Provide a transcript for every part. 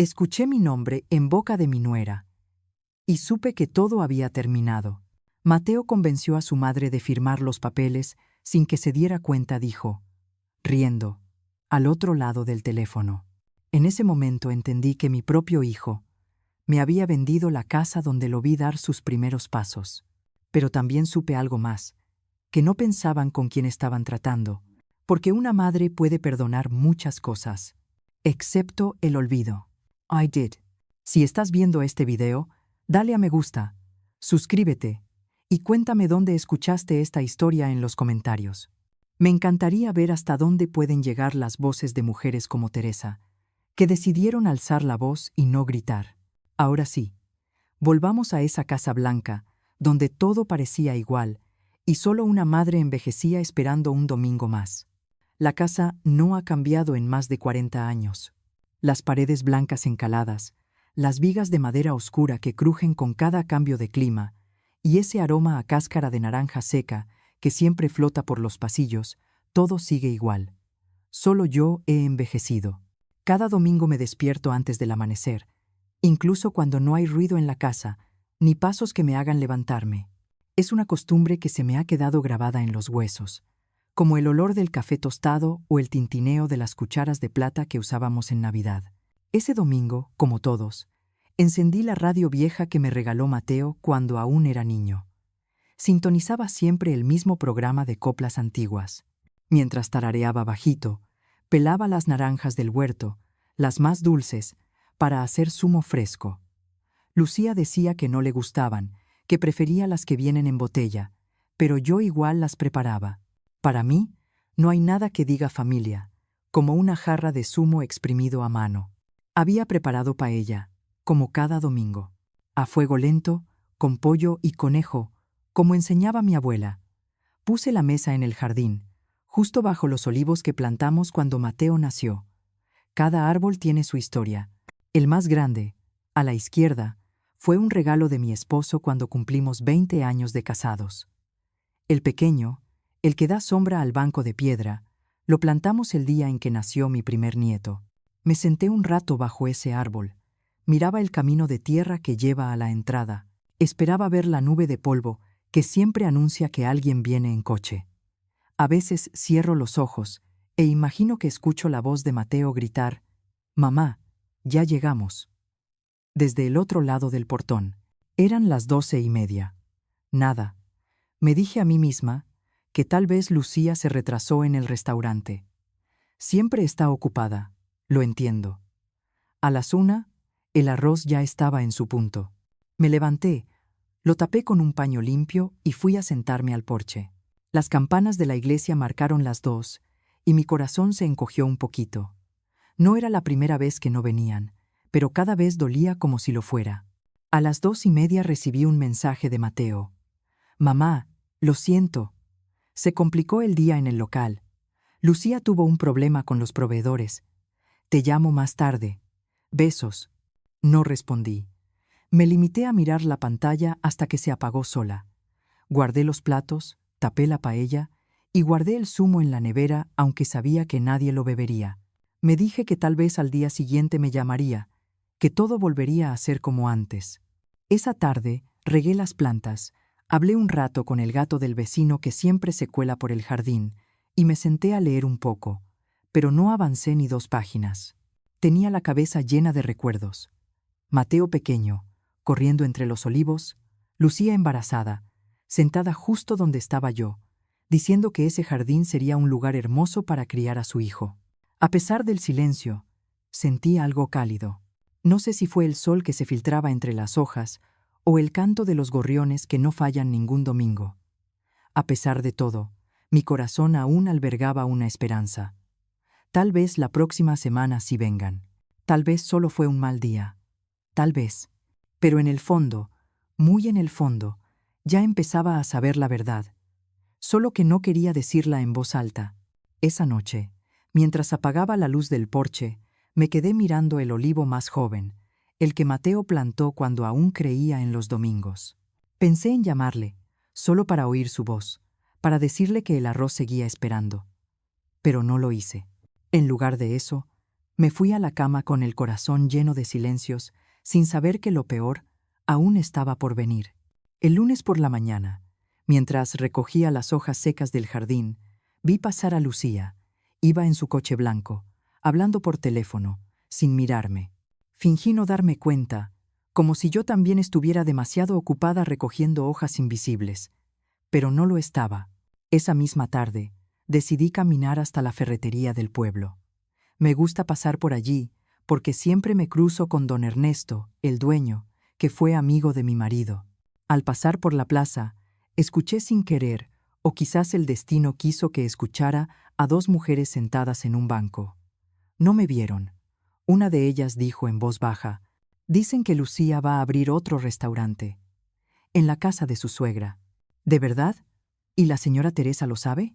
Escuché mi nombre en boca de mi nuera y supe que todo había terminado. Mateo convenció a su madre de firmar los papeles sin que se diera cuenta, dijo, riendo, al otro lado del teléfono. En ese momento entendí que mi propio hijo me había vendido la casa donde lo vi dar sus primeros pasos. Pero también supe algo más, que no pensaban con quién estaban tratando, porque una madre puede perdonar muchas cosas, excepto el olvido. I did. Si estás viendo este video, dale a me gusta, suscríbete y cuéntame dónde escuchaste esta historia en los comentarios. Me encantaría ver hasta dónde pueden llegar las voces de mujeres como Teresa, que decidieron alzar la voz y no gritar. Ahora sí, volvamos a esa casa blanca, donde todo parecía igual, y solo una madre envejecía esperando un domingo más. La casa no ha cambiado en más de 40 años. Las paredes blancas encaladas, las vigas de madera oscura que crujen con cada cambio de clima, y ese aroma a cáscara de naranja seca que siempre flota por los pasillos, todo sigue igual. Solo yo he envejecido. Cada domingo me despierto antes del amanecer, incluso cuando no hay ruido en la casa, ni pasos que me hagan levantarme. Es una costumbre que se me ha quedado grabada en los huesos, como el olor del café tostado o el tintineo de las cucharas de plata que usábamos en Navidad. Ese domingo, como todos, encendí la radio vieja que me regaló Mateo cuando aún era niño. Sintonizaba siempre el mismo programa de coplas antiguas. Mientras tarareaba bajito, pelaba las naranjas del huerto, las más dulces, para hacer zumo fresco. Lucía decía que no le gustaban, que prefería las que vienen en botella, pero yo igual las preparaba. Para mí, no hay nada que diga familia, como una jarra de zumo exprimido a mano. Había preparado paella, como cada domingo, a fuego lento, con pollo y conejo, como enseñaba mi abuela. Puse la mesa en el jardín, justo bajo los olivos que plantamos cuando Mateo nació. Cada árbol tiene su historia. El más grande, a la izquierda, fue un regalo de mi esposo cuando cumplimos 20 años de casados. El pequeño, el que da sombra al banco de piedra, lo plantamos el día en que nació mi primer nieto. Me senté un rato bajo ese árbol, miraba el camino de tierra que lleva a la entrada, esperaba ver la nube de polvo que siempre anuncia que alguien viene en coche. A veces cierro los ojos e imagino que escucho la voz de Mateo gritar, «Mamá, ya llegamos». Desde el otro lado del portón, eran las 12:30. Nada. Me dije a mí misma que tal vez Lucía se retrasó en el restaurante. Siempre está ocupada, lo entiendo. A las 1, el arroz ya estaba en su punto. Me levanté, lo tapé con un paño limpio y fui a sentarme al porche. Las campanas de la iglesia marcaron las 2 y mi corazón se encogió un poquito. No era la primera vez que no venían, pero cada vez dolía como si lo fuera. A las 2:30 recibí un mensaje de Mateo. «Mamá, lo siento. Se complicó el día en el local. Lucía tuvo un problema con los proveedores. Te llamo más tarde. Besos». No respondí. Me limité a mirar la pantalla hasta que se apagó sola. Guardé los platos, tapé la paella y guardé el zumo en la nevera, aunque sabía que nadie lo bebería. Me dije que tal vez al día siguiente me llamaría, que todo volvería a ser como antes. Esa tarde regué las plantas, hablé un rato con el gato del vecino que siempre se cuela por el jardín y me senté a leer un poco, pero no avancé ni 2 páginas. Tenía la cabeza llena de recuerdos. Mateo pequeño, corriendo entre los olivos, Lucía embarazada, sentada justo donde estaba yo, diciendo que ese jardín sería un lugar hermoso para criar a su hijo. A pesar del silencio, sentí algo cálido. No sé si fue el sol que se filtraba entre las hojas o el canto de los gorriones que no fallan ningún domingo. A pesar de todo, mi corazón aún albergaba una esperanza. Tal vez la próxima semana sí vengan. Tal vez solo fue un mal día. Tal vez. Pero en el fondo, muy en el fondo, ya empezaba a saber la verdad. Solo que no quería decirla en voz alta. Esa noche, mientras apagaba la luz del porche, me quedé mirando el olivo más joven, el que Mateo plantó cuando aún creía en los domingos. Pensé en llamarle, solo para oír su voz, para decirle que el arroz seguía esperando. Pero no lo hice. En lugar de eso, Me fui a la cama con el corazón lleno de silencios, sin saber que lo peor aún estaba por venir. El lunes por la mañana, mientras recogía las hojas secas del jardín, vi pasar a Lucía. Iba en su coche blanco, hablando por teléfono, sin mirarme. Fingí no darme cuenta, como si yo también estuviera demasiado ocupada recogiendo hojas invisibles. Pero no lo estaba. Esa misma tarde, decidí caminar hasta la ferretería del pueblo. Me gusta pasar por allí, porque siempre me cruzo con don Ernesto, el dueño, que fue amigo de mi marido. Al pasar por la plaza, escuché sin querer, o quizás el destino quiso que escuchara, a dos mujeres sentadas en un banco. No me vieron. Una de ellas dijo en voz baja: «Dicen que Lucía va a abrir otro restaurante. En la casa de su suegra». «¿De verdad? ¿Y la señora Teresa lo sabe?»,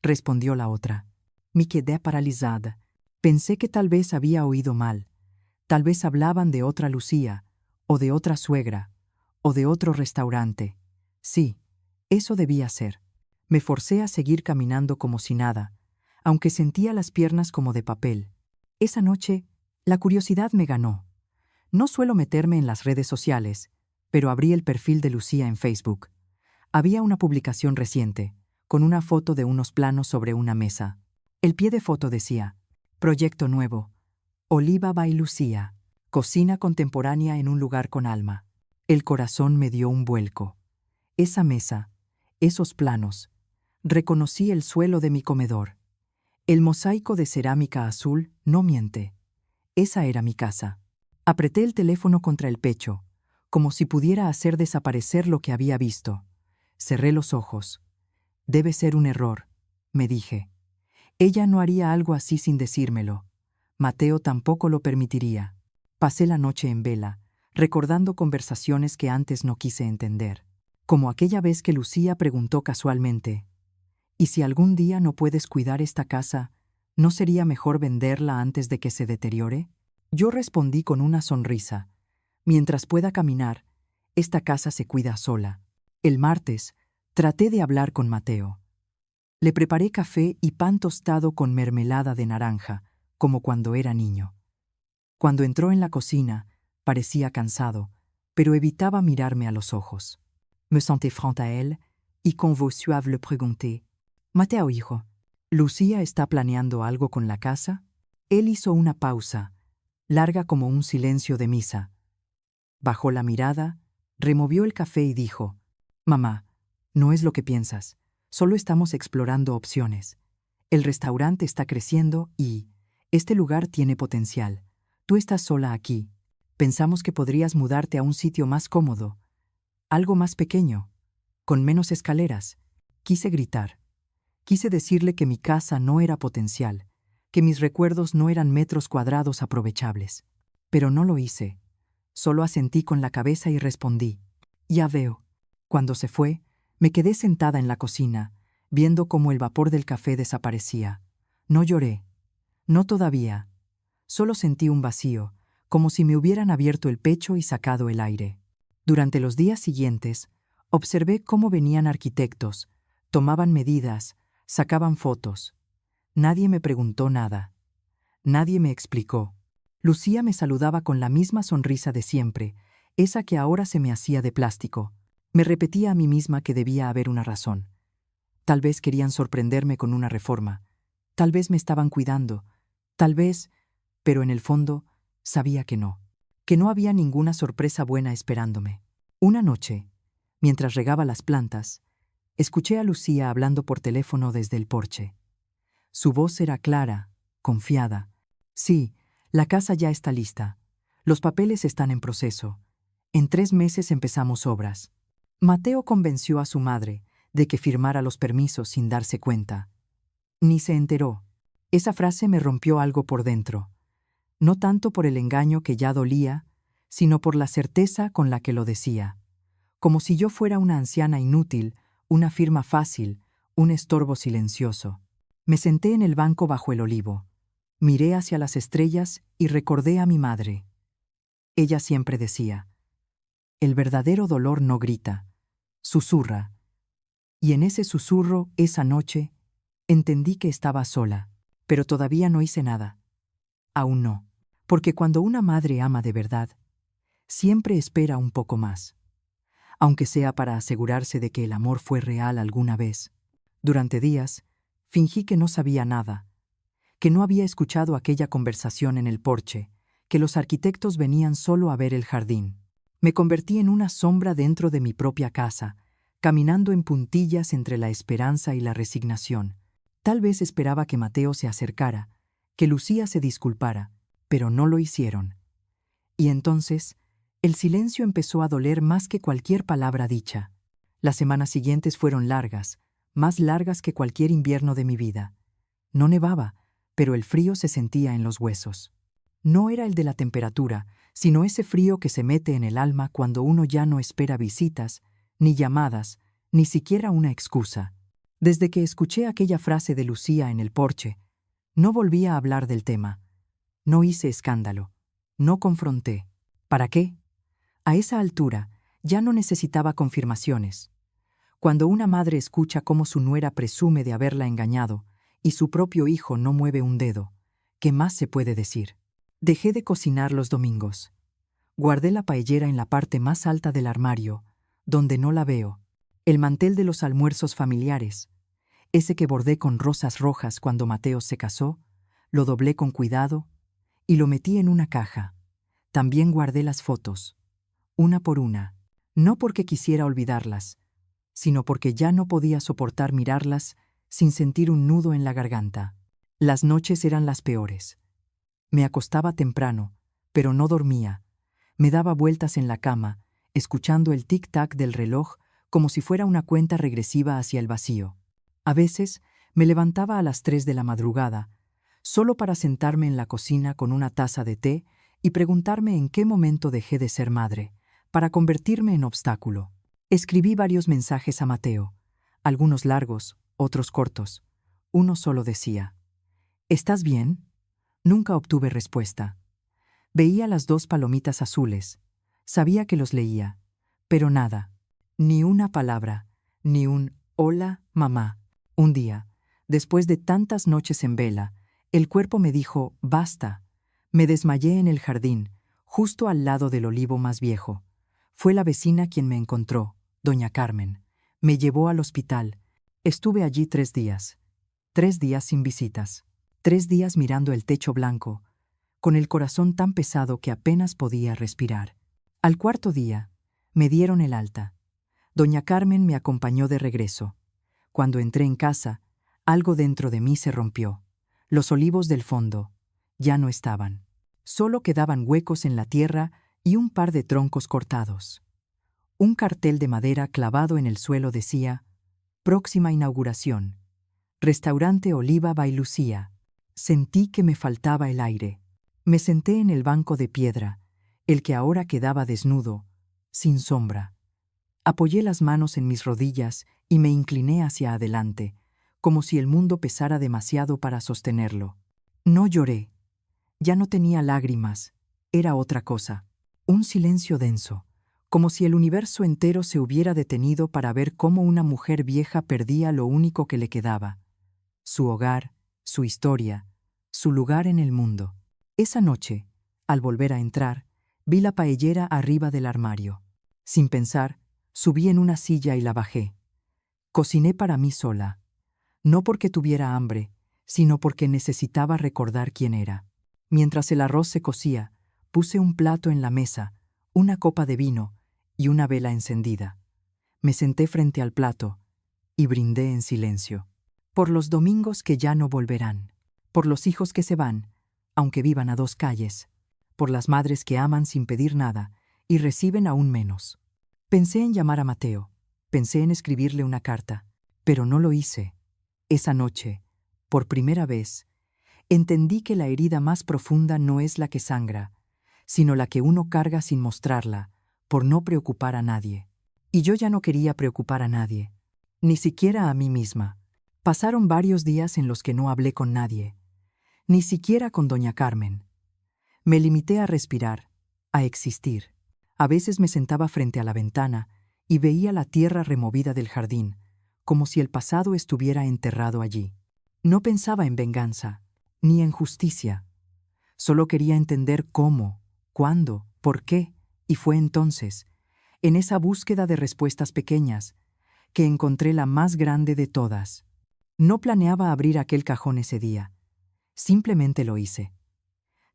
respondió la otra. Me quedé paralizada. Pensé que tal vez había oído mal. Tal vez hablaban de otra Lucía, o de otra suegra, o de otro restaurante. Sí, eso debía ser. Me forcé a seguir caminando como si nada, aunque sentía las piernas como de papel. Esa noche, la curiosidad me ganó. No suelo meterme en las redes sociales, pero abrí el perfil de Lucía en Facebook. Había una publicación reciente, con una foto de unos planos sobre una mesa. El pie de foto decía: «Proyecto nuevo. Oliva by Lucía. Cocina contemporánea en un lugar con alma». El corazón me dio un vuelco. Esa mesa, esos planos. Reconocí el suelo de mi comedor. El mosaico de cerámica azul no miente. Esa era mi casa. Apreté el teléfono contra el pecho, como si pudiera hacer desaparecer lo que había visto. Cerré los ojos. Debe ser un error, me dije. Ella no haría algo así sin decírmelo. Mateo tampoco lo permitiría. Pasé la noche en vela, recordando conversaciones que antes no quise entender. Como aquella vez que Lucía preguntó casualmente: «¿Y si algún día no puedes cuidar esta casa, no sería mejor venderla antes de que se deteriore?». Yo respondí con una sonrisa: «Mientras pueda caminar, esta casa se cuida sola». El martes, traté de hablar con Mateo. Le preparé café y pan tostado con mermelada de naranja, como cuando era niño. Cuando entró en la cocina, parecía cansado, pero evitaba mirarme a los ojos. Me senté frente a él y con voz suave le pregunté: «Mateo, hijo, ¿Lucía está planeando algo con la casa?». Él hizo una pausa, larga como un silencio de misa. Bajó la mirada, removió el café y dijo: «Mamá, no es lo que piensas. Solo estamos explorando opciones. El restaurante está creciendo y este lugar tiene potencial. Tú estás sola aquí. Pensamos que podrías mudarte a un sitio más cómodo, algo más pequeño, con menos escaleras». Quise gritar. Quise decirle que mi casa no era potencial, que mis recuerdos no eran metros cuadrados aprovechables. Pero no lo hice. Solo asentí con la cabeza y respondí: «Ya veo». Cuando se fue, me quedé sentada en la cocina, viendo cómo el vapor del café desaparecía. No lloré. No todavía. Solo sentí un vacío, como si me hubieran abierto el pecho y sacado el aire. Durante los días siguientes, observé cómo venían arquitectos, tomaban medidas, sacaban fotos. Nadie me preguntó nada. Nadie me explicó. Lucía me saludaba con la misma sonrisa de siempre, esa que ahora se me hacía de plástico. Me repetía a mí misma que debía haber una razón. Tal vez querían sorprenderme con una reforma. Tal vez me estaban cuidando. Tal vez, pero en el fondo, sabía que no había ninguna sorpresa buena esperándome. Una noche, mientras regaba las plantas, escuché a Lucía hablando por teléfono desde el porche. Su voz era clara, confiada. «Sí, la casa ya está lista. Los papeles están en proceso. En 3 meses empezamos obras». Mateo convenció a su madre de que firmara los permisos sin darse cuenta. Ni se enteró. Esa frase me rompió algo por dentro. No tanto por el engaño que ya dolía, sino por la certeza con la que lo decía. Como si yo fuera una anciana inútil, una firma fácil, un estorbo silencioso. Me senté en el banco bajo el olivo. Miré hacia las estrellas y recordé a mi madre. Ella siempre decía: «El verdadero dolor no grita, susurra». Y en ese susurro, esa noche, entendí que estaba sola, pero todavía no hice nada. Aún no. Porque cuando una madre ama de verdad, siempre espera un poco más, aunque sea para asegurarse de que el amor fue real alguna vez. Durante días, fingí que no sabía nada, que no había escuchado aquella conversación en el porche, que los arquitectos venían solo a ver el jardín. Me convertí en una sombra dentro de mi propia casa, caminando en puntillas entre la esperanza y la resignación. Tal vez esperaba que Mateo se acercara, que Lucía se disculpara, pero no lo hicieron. Y entonces, el silencio empezó a doler más que cualquier palabra dicha. Las semanas siguientes fueron largas, más largas que cualquier invierno de mi vida. No nevaba, pero el frío se sentía en los huesos. No era el de la temperatura, sino ese frío que se mete en el alma cuando uno ya no espera visitas, ni llamadas, ni siquiera una excusa. Desde que escuché aquella frase de Lucía en el porche, no volví a hablar del tema. No hice escándalo. No confronté. ¿Para qué? A esa altura, ya no necesitaba confirmaciones. Cuando una madre escucha cómo su nuera presume de haberla engañado y su propio hijo no mueve un dedo, ¿qué más se puede decir? Dejé de cocinar los domingos. Guardé la paellera en la parte más alta del armario, donde no la veo. El mantel de los almuerzos familiares, ese que bordé con rosas rojas cuando Mateo se casó, lo doblé con cuidado y lo metí en una caja. También guardé las fotos, una por una, no porque quisiera olvidarlas, sino porque ya no podía soportar mirarlas sin sentir un nudo en la garganta. Las noches eran las peores. Me acostaba temprano, pero no dormía. Me daba vueltas en la cama, escuchando el tic-tac del reloj como si fuera una cuenta regresiva hacia el vacío. A veces me levantaba a las 3 de la madrugada, solo para sentarme en la cocina con una taza de té y preguntarme en qué momento dejé de ser madre, para convertirme en obstáculo. Escribí varios mensajes a Mateo, algunos largos, otros cortos. Uno solo decía: ¿estás bien? Nunca obtuve respuesta. Veía las 2 palomitas azules. Sabía que los leía, pero nada. Ni una palabra, ni un «hola, mamá». Un día, después de tantas noches en vela, el cuerpo me dijo «basta». Me desmayé en el jardín, justo al lado del olivo más viejo. Fue la vecina quien me encontró, doña Carmen. Me llevó al hospital. Estuve allí 3 días. 3 días sin visitas. 3 días mirando el techo blanco, con el corazón tan pesado que apenas podía respirar. Al 4.º día, me dieron el alta. Doña Carmen me acompañó de regreso. Cuando entré en casa, algo dentro de mí se rompió. Los olivos del fondo ya no estaban. Solo quedaban huecos en la tierra y un par de troncos cortados. Un cartel de madera clavado en el suelo decía: «Próxima inauguración. Restaurante Oliva by Lucía». Sentí que me faltaba el aire. Me senté en el banco de piedra, el que ahora quedaba desnudo, sin sombra. Apoyé las manos en mis rodillas y me incliné hacia adelante, como si el mundo pesara demasiado para sostenerlo. No lloré. Ya no tenía lágrimas. Era otra cosa. Un silencio denso, como si el universo entero se hubiera detenido para ver cómo una mujer vieja perdía lo único que le quedaba: su hogar, su historia, su lugar en el mundo. Esa noche, al volver a entrar, vi la paellera arriba del armario. Sin pensar, subí en una silla y la bajé. Cociné para mí sola, no porque tuviera hambre, sino porque necesitaba recordar quién era. Mientras el arroz se cocía, puse un plato en la mesa, una copa de vino y una vela encendida. Me senté frente al plato y brindé en silencio. Por los domingos que ya no volverán, por los hijos que se van, aunque vivan a 2 calles, por las madres que aman sin pedir nada y reciben aún menos. Pensé en llamar a Mateo, pensé en escribirle una carta, pero no lo hice. Esa noche, por primera vez, entendí que la herida más profunda no es la que sangra, sino la que uno carga sin mostrarla, por no preocupar a nadie. Y yo ya no quería preocupar a nadie, ni siquiera a mí misma. Pasaron varios días en los que no hablé con nadie, ni siquiera con doña Carmen. Me limité a respirar, a existir. A veces me sentaba frente a la ventana y veía la tierra removida del jardín, como si el pasado estuviera enterrado allí. No pensaba en venganza, ni en justicia. Solo quería entender cómo, cuándo, por qué, y fue entonces, en esa búsqueda de respuestas pequeñas, que encontré la más grande de todas. No planeaba abrir aquel cajón ese día. Simplemente lo hice.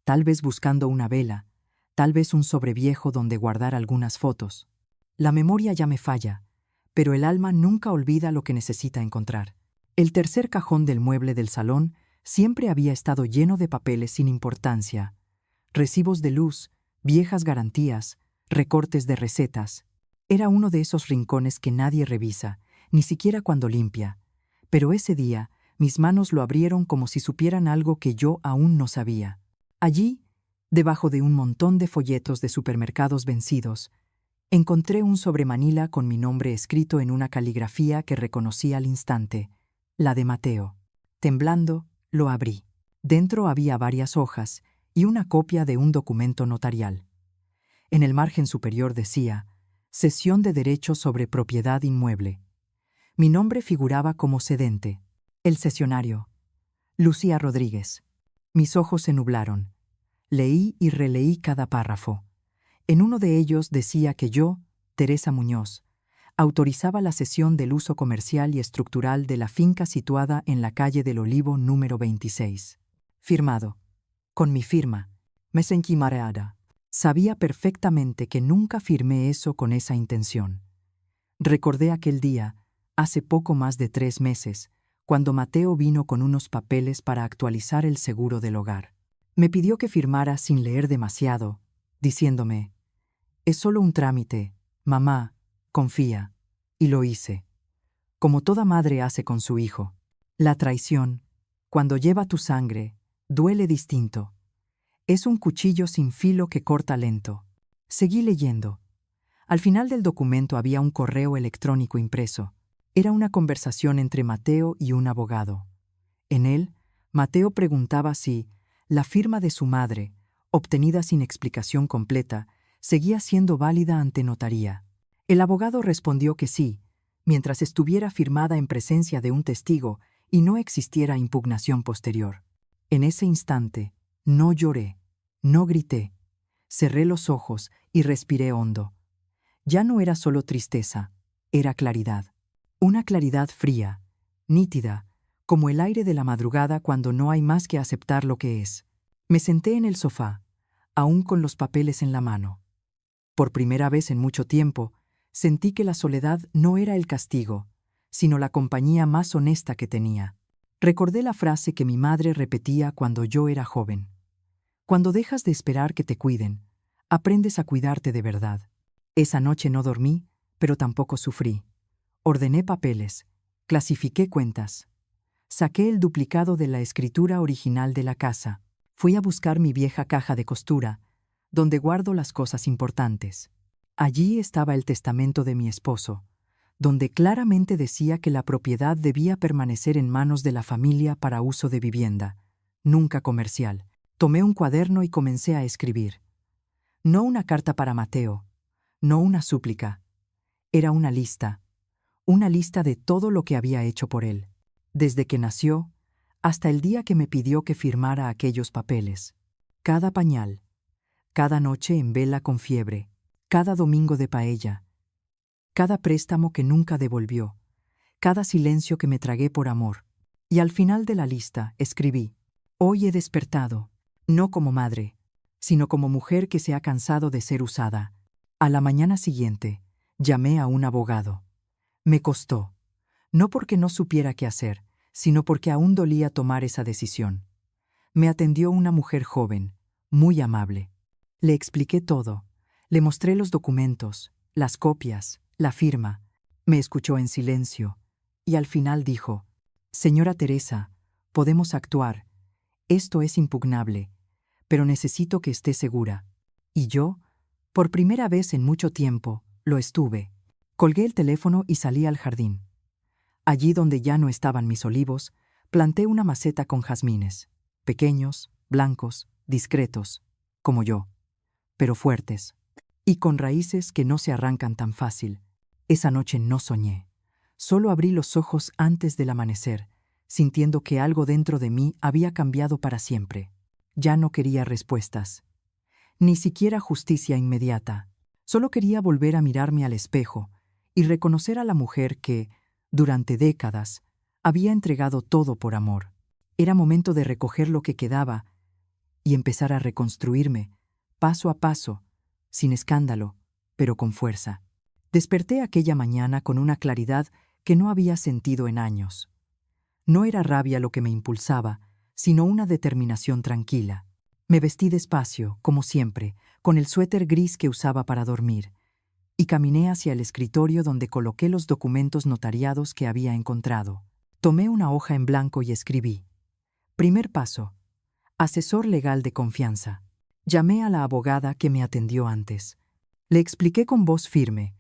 Tal vez buscando una vela, tal vez un sobreviejo donde guardar algunas fotos. La memoria ya me falla, pero el alma nunca olvida lo que necesita encontrar. El tercer cajón del mueble del salón siempre había estado lleno de papeles sin importancia, recibos de luz, viejas garantías, recortes de recetas. Era uno de esos rincones que nadie revisa, ni siquiera cuando limpia. Pero ese día, mis manos lo abrieron como si supieran algo que yo aún no sabía. Allí, debajo de un montón de folletos de supermercados vencidos, encontré un sobremanila con mi nombre escrito en una caligrafía que reconocí al instante, la de Mateo. Temblando, lo abrí. Dentro había varias hojas y una copia de un documento notarial. En el margen superior decía, Cesión de derechos sobre propiedad inmueble. Mi nombre figuraba como cedente. El cesionario. Lucía Rodríguez. Mis ojos se nublaron. Leí y releí cada párrafo. En uno de ellos decía que yo, Teresa Muñoz, autorizaba la cesión del uso comercial y estructural de la finca situada en la calle del Olivo número 26. Firmado. Con mi firma. Me sentí mareada. Sabía perfectamente que nunca firmé eso con esa intención. Recordé aquel día, hace poco más de 3 meses, cuando Mateo vino con unos papeles para actualizar el seguro del hogar. Me pidió que firmara sin leer demasiado, diciéndome, «Es solo un trámite, mamá, confía». Y lo hice, como toda madre hace con su hijo. La traición, cuando lleva tu sangre, duele distinto. Es un cuchillo sin filo que corta lento. Seguí leyendo. Al final del documento había un correo electrónico impreso. Era una conversación entre Mateo y un abogado. En él, Mateo preguntaba si la firma de su madre, obtenida sin explicación completa, seguía siendo válida ante notaría. El abogado respondió que sí, mientras estuviera firmada en presencia de un testigo y no existiera impugnación posterior. En ese instante, no lloré, no grité. Cerré los ojos y respiré hondo. Ya no era solo tristeza, era claridad. Una claridad fría, nítida, como el aire de la madrugada cuando no hay más que aceptar lo que es. Me senté en el sofá, aún con los papeles en la mano. Por primera vez en mucho tiempo, sentí que la soledad no era el castigo, sino la compañía más honesta que tenía. Recordé la frase que mi madre repetía cuando yo era joven. Cuando dejas de esperar que te cuiden, aprendes a cuidarte de verdad. Esa noche no dormí, pero tampoco sufrí. Ordené papeles, clasifiqué cuentas. Saqué el duplicado de la escritura original de la casa. Fui a buscar mi vieja caja de costura, donde guardo las cosas importantes. Allí estaba el testamento de mi esposo, donde claramente decía que la propiedad debía permanecer en manos de la familia para uso de vivienda, nunca comercial. Tomé un cuaderno y comencé a escribir. No una carta para Mateo, no una súplica. Era una lista de todo lo que había hecho por él, desde que nació hasta el día que me pidió que firmara aquellos papeles. Cada pañal, cada noche en vela con fiebre, cada domingo de paella, cada préstamo que nunca devolvió, cada silencio que me tragué por amor. Y al final de la lista escribí, hoy he despertado, no como madre, sino como mujer que se ha cansado de ser usada. A la mañana siguiente, llamé a un abogado. Me costó, no porque no supiera qué hacer, sino porque aún dolía tomar esa decisión. Me atendió una mujer joven, muy amable. Le expliqué todo, le mostré los documentos, las copias, la firma. Me escuchó en silencio, y al final dijo, «Señora Teresa, podemos actuar. Esto es impugnable, pero necesito que esté segura». Y yo, por primera vez en mucho tiempo, lo estuve. Colgué el teléfono y salí al jardín. Allí donde ya no estaban mis olivos, planté una maceta con jazmines, pequeños, blancos, discretos, como yo, pero fuertes, y con raíces que no se arrancan tan fácil. Esa noche no soñé. Solo abrí los ojos antes del amanecer, sintiendo que algo dentro de mí había cambiado para siempre. Ya no quería respuestas. Ni siquiera justicia inmediata. Solo quería volver a mirarme al espejo y reconocer a la mujer que, durante décadas, había entregado todo por amor. Era momento de recoger lo que quedaba y empezar a reconstruirme, paso a paso, sin escándalo, pero con fuerza. Desperté aquella mañana con una claridad que no había sentido en años. No era rabia lo que me impulsaba, sino una determinación tranquila. Me vestí despacio, como siempre, con el suéter gris que usaba para dormir, y caminé hacia el escritorio donde coloqué los documentos notariados que había encontrado. Tomé una hoja en blanco y escribí. Primer paso. Asesor legal de confianza. Llamé a la abogada que me atendió antes. Le expliqué con voz firme,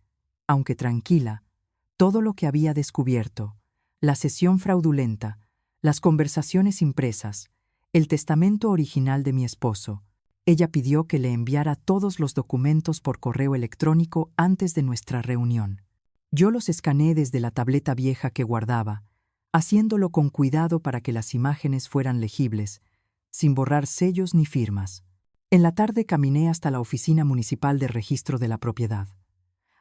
aunque tranquila, todo lo que había descubierto: la sesión fraudulenta, las conversaciones impresas, el testamento original de mi esposo. Ella pidió que le enviara todos los documentos por correo electrónico antes de nuestra reunión. Yo los escaneé desde la tableta vieja que guardaba, haciéndolo con cuidado para que las imágenes fueran legibles, sin borrar sellos ni firmas. En la tarde caminé hasta la oficina municipal de registro de la propiedad.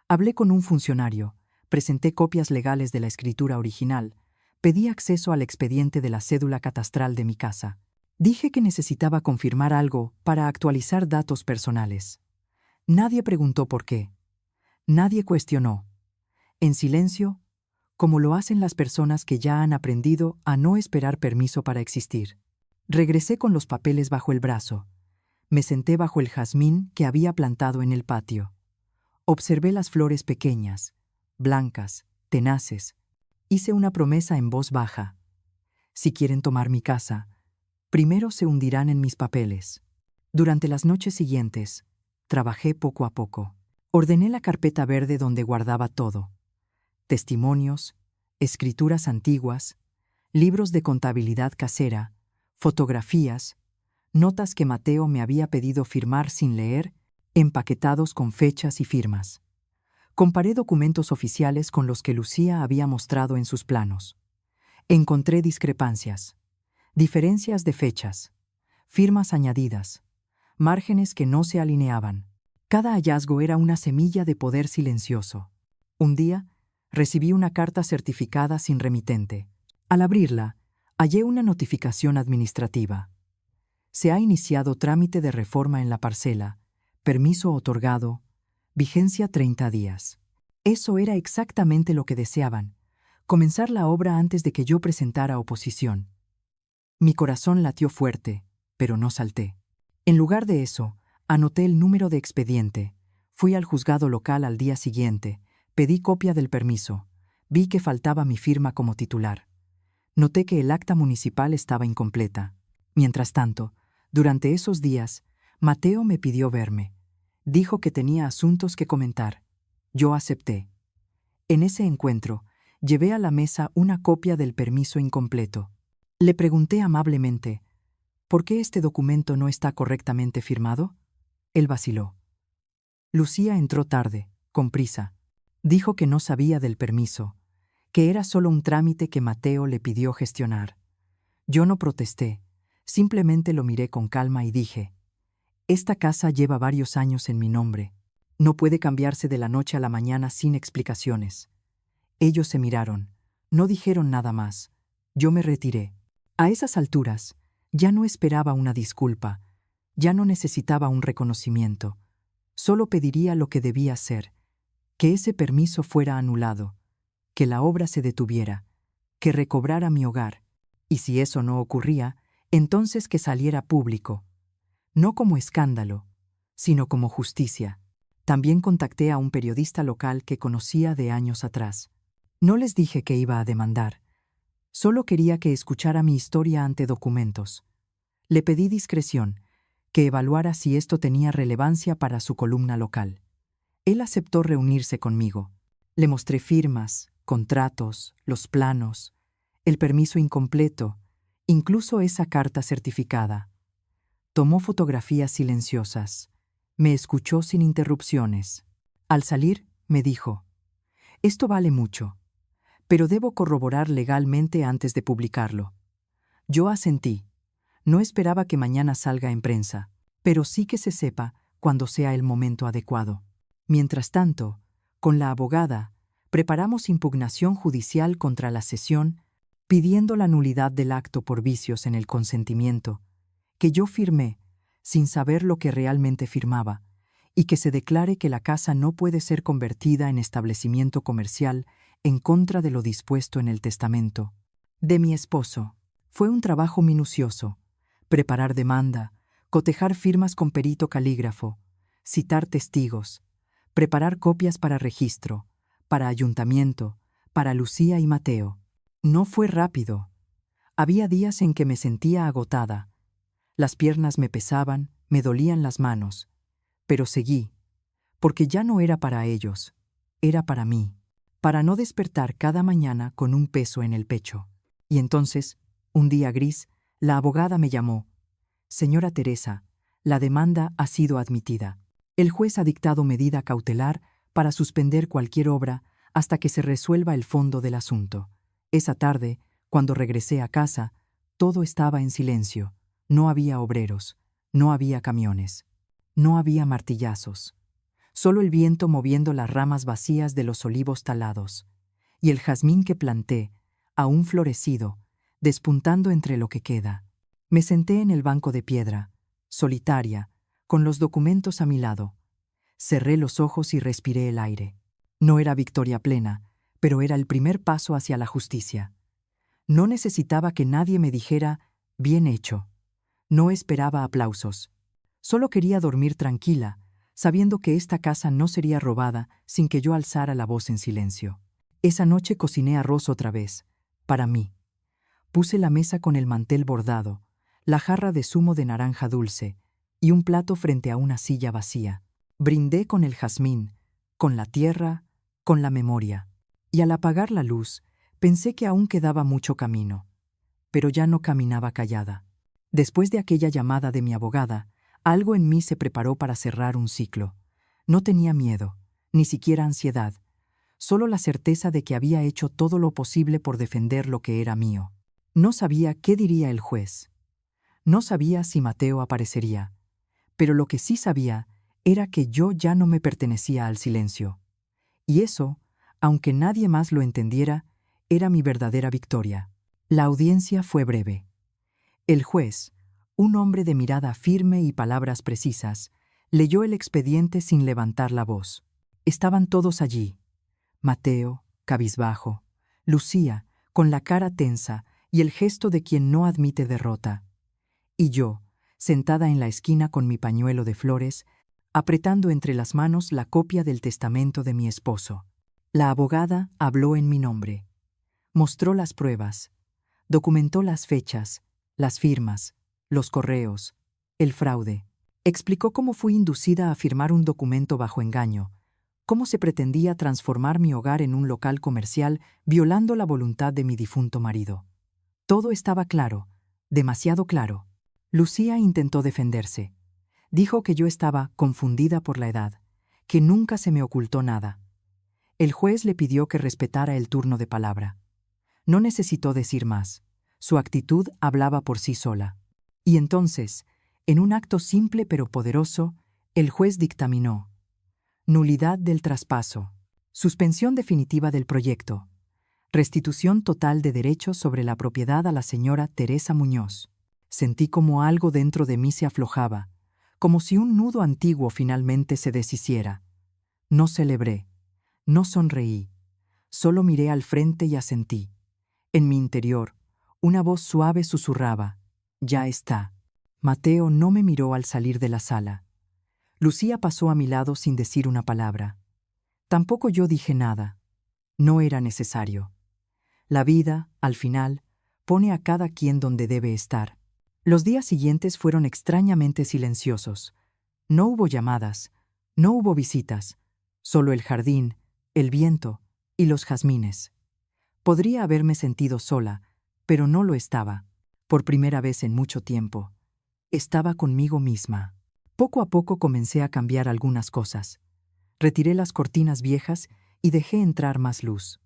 Hablé con un funcionario, presenté copias legales de la escritura original, pedí acceso al expediente de la cédula catastral de mi casa. Dije que necesitaba confirmar algo para actualizar datos personales. Nadie preguntó por qué. Nadie cuestionó. En silencio, como lo hacen las personas que ya han aprendido a no esperar permiso para existir. Regresé con los papeles bajo el brazo. Me senté bajo el jazmín que había plantado en el patio. Observé las flores pequeñas, blancas, tenaces. Hice una promesa en voz baja. Si quieren tomar mi casa, primero se hundirán en mis papeles. Durante las noches siguientes, trabajé poco a poco. Ordené la carpeta verde donde guardaba todo: testimonios, escrituras antiguas, libros de contabilidad casera, fotografías, notas que Mateo me había pedido firmar sin leer, empaquetados con fechas y firmas. Comparé documentos oficiales con los que Lucía había mostrado en sus planos. Encontré discrepancias, diferencias de fechas, firmas añadidas, márgenes que no se alineaban. Cada hallazgo era una semilla de poder silencioso. Un día, recibí una carta certificada sin remitente. Al abrirla, hallé una notificación administrativa. Se ha iniciado trámite de reforma en la parcela, permiso otorgado, vigencia 30 días. Eso era exactamente lo que deseaban: comenzar la obra antes de que yo presentara oposición. Mi corazón latió fuerte, pero no salté. En lugar de eso, anoté el número de expediente, fui al juzgado local al día siguiente, pedí copia del permiso, vi que faltaba mi firma como titular. Noté que el acta municipal estaba incompleta. Mientras tanto, durante esos días, Mateo me pidió verme. Dijo que tenía asuntos que comentar. Yo acepté. En ese encuentro, llevé a la mesa una copia del permiso incompleto. Le pregunté amablemente: ¿por qué este documento no está correctamente firmado? Él vaciló. Lucía entró tarde, con prisa. Dijo que no sabía del permiso, que era solo un trámite que Mateo le pidió gestionar. Yo no protesté, simplemente lo miré con calma y dije: esta casa lleva varios años en mi nombre. No puede cambiarse de la noche a la mañana sin explicaciones. Ellos se miraron, no dijeron nada más. Yo me retiré. A esas alturas, ya no esperaba una disculpa, ya no necesitaba un reconocimiento. Solo pediría lo que debía hacer: que ese permiso fuera anulado, que la obra se detuviera, que recobrara mi hogar, y si eso no ocurría, entonces que saliera público, no como escándalo, sino como justicia. También contacté a un periodista local que conocía de años atrás. No les dije que iba a demandar, solo quería que escuchara mi historia ante documentos. Le pedí discreción, que evaluara si esto tenía relevancia para su columna local. Él aceptó reunirse conmigo. Le mostré firmas, contratos, los planos, el permiso incompleto, incluso esa carta certificada. Tomó fotografías silenciosas. Me escuchó sin interrupciones. Al salir, me dijo: esto vale mucho, pero debo corroborar legalmente antes de publicarlo. Yo asentí. No esperaba que mañana salga en prensa, pero sí que se sepa cuando sea el momento adecuado. Mientras tanto, con la abogada, preparamos impugnación judicial contra la cesión, pidiendo la nulidad del acto por vicios en el consentimiento, que yo firmé, sin saber lo que realmente firmaba, y que se declare que la casa no puede ser convertida en establecimiento comercial en contra de lo dispuesto en el testamento de mi esposo. Fue un trabajo minucioso: preparar demanda, cotejar firmas con perito calígrafo, citar testigos, preparar copias para registro, para ayuntamiento, para Lucía y Mateo. No fue rápido. Había días en que me sentía agotada. Las piernas me pesaban, me dolían las manos. Pero seguí, porque ya no era para ellos, era para mí, para no despertar cada mañana con un peso en el pecho. Y entonces, un día gris, la abogada me llamó. Señora Teresa, la demanda ha sido admitida. El juez ha dictado medida cautelar para suspender cualquier obra hasta que se resuelva el fondo del asunto. Esa tarde, cuando regresé a casa, todo estaba en silencio. No había obreros, no había camiones, no había martillazos. Solo el viento moviendo las ramas vacías de los olivos talados, y el jazmín que planté, aún florecido, despuntando entre lo que queda. Me senté en el banco de piedra, solitaria, con los documentos a mi lado. Cerré los ojos y respiré el aire. No era victoria plena, pero era el primer paso hacia la justicia. No necesitaba que nadie me dijera, bien hecho. No esperaba aplausos. Solo quería dormir tranquila, sabiendo que esta casa no sería robada sin que yo alzara la voz en silencio. Esa noche cociné arroz otra vez, para mí. Puse la mesa con el mantel bordado, la jarra de zumo de naranja dulce y un plato frente a una silla vacía. Brindé con el jazmín, con la tierra, con la memoria. Y al apagar la luz, pensé que aún quedaba mucho camino. Pero ya no caminaba callada. Después de aquella llamada de mi abogada, algo en mí se preparó para cerrar un ciclo. No tenía miedo, ni siquiera ansiedad, solo la certeza de que había hecho todo lo posible por defender lo que era mío. No sabía qué diría el juez. No sabía si Mateo aparecería. Pero lo que sí sabía era que yo ya no me pertenecía al silencio. Y eso, aunque nadie más lo entendiera, era mi verdadera victoria. La audiencia fue breve. El juez, un hombre de mirada firme y palabras precisas, leyó el expediente sin levantar la voz. Estaban todos allí: Mateo, cabizbajo; Lucía, con la cara tensa y el gesto de quien no admite derrota; y yo, sentada en la esquina con mi pañuelo de flores, apretando entre las manos la copia del testamento de mi esposo. La abogada habló en mi nombre. Mostró las pruebas, documentó las fechas, las firmas, los correos, el fraude. Explicó cómo fui inducida a firmar un documento bajo engaño, cómo se pretendía transformar mi hogar en un local comercial violando la voluntad de mi difunto marido. Todo estaba claro, demasiado claro. Lucía intentó defenderse. Dijo que yo estaba confundida por la edad, que nunca se me ocultó nada. El juez le pidió que respetara el turno de palabra. No necesitó decir más. Su actitud hablaba por sí sola. Y entonces, en un acto simple pero poderoso, el juez dictaminó: nulidad del traspaso, suspensión definitiva del proyecto, restitución total de derechos sobre la propiedad a la señora Teresa Muñoz. Sentí como algo dentro de mí se aflojaba, como si un nudo antiguo finalmente se deshiciera. No celebré, no sonreí, solo miré al frente y asentí. En mi interior, una voz suave susurraba: ya está. Mateo no me miró al salir de la sala. Lucía pasó a mi lado sin decir una palabra. Tampoco yo dije nada. No era necesario. La vida, al final, pone a cada quien donde debe estar. Los días siguientes fueron extrañamente silenciosos. No hubo llamadas, no hubo visitas, solo el jardín, el viento y los jazmines. Podría haberme sentido sola, pero no lo estaba. Por primera vez en mucho tiempo, estaba conmigo misma. Poco a poco comencé a cambiar algunas cosas. Retiré las cortinas viejas y dejé entrar más luz.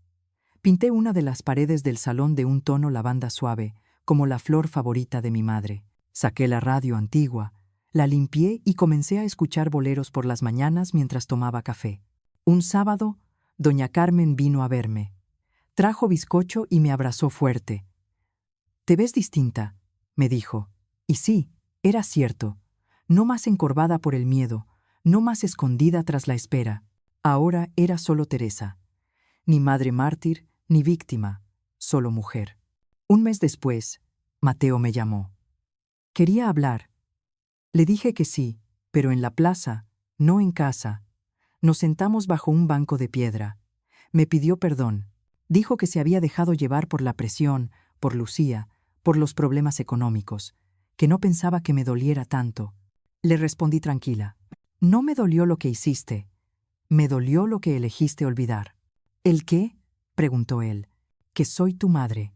Pinté una de las paredes del salón de un tono lavanda suave, como la flor favorita de mi madre. Saqué la radio antigua, la limpié y comencé a escuchar boleros por las mañanas mientras tomaba café. Un sábado, doña Carmen vino a verme. Trajo bizcocho y me abrazó fuerte. «Te ves distinta», me dijo. Y sí, era cierto. No más encorvada por el miedo, no más escondida tras la espera. Ahora era solo Teresa. Ni madre mártir, ni víctima, solo mujer. Un mes después, Mateo me llamó. Quería hablar. Le dije que sí, pero en la plaza, no en casa. Nos sentamos bajo un banco de piedra. Me pidió perdón. Dijo que se había dejado llevar por la presión, por Lucía, por los problemas económicos, que no pensaba que me doliera tanto. Le respondí tranquila. No me dolió lo que hiciste. Me dolió lo que elegiste olvidar. ¿El qué?, preguntó él. Que soy tu madre,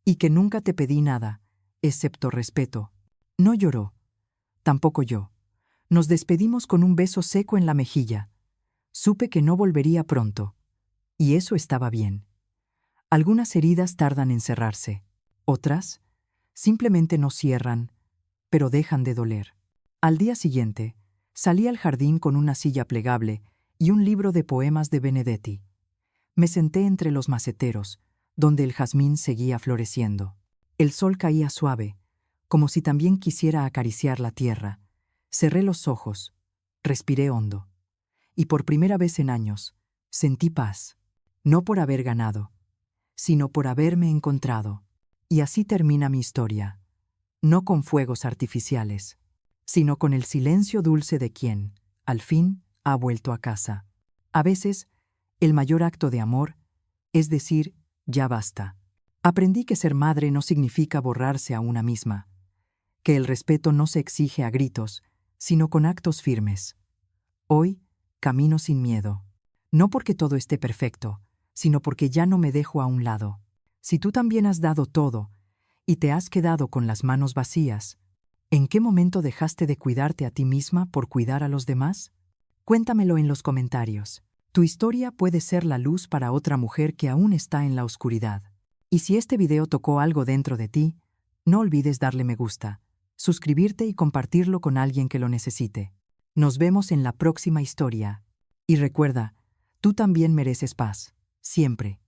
y que nunca te pedí nada, excepto respeto. No lloró. Tampoco yo. Nos despedimos con un beso seco en la mejilla. Supe que no volvería pronto. Y eso estaba bien. Algunas heridas tardan en cerrarse. Otras, simplemente no cierran, pero dejan de doler. Al día siguiente, salí al jardín con una silla plegable y un libro de poemas de Benedetti. Me senté entre los maceteros, donde el jazmín seguía floreciendo. El sol caía suave, como si también quisiera acariciar la tierra. Cerré los ojos, respiré hondo. Y por primera vez en años, sentí paz. No por haber ganado, sino por haberme encontrado. Y así termina mi historia. No con fuegos artificiales, sino con el silencio dulce de quien, al fin, ha vuelto a casa. A veces, el mayor acto de amor es decir, ya basta. Aprendí que ser madre no significa borrarse a una misma, que el respeto no se exige a gritos, sino con actos firmes. Hoy, camino sin miedo. No porque todo esté perfecto, sino porque ya no me dejo a un lado. Si tú también has dado todo y te has quedado con las manos vacías, ¿en qué momento dejaste de cuidarte a ti misma por cuidar a los demás? Cuéntamelo en los comentarios. Tu historia puede ser la luz para otra mujer que aún está en la oscuridad. Y si este video tocó algo dentro de ti, no olvides darle me gusta, suscribirte y compartirlo con alguien que lo necesite. Nos vemos en la próxima historia. Y recuerda, tú también mereces paz, siempre.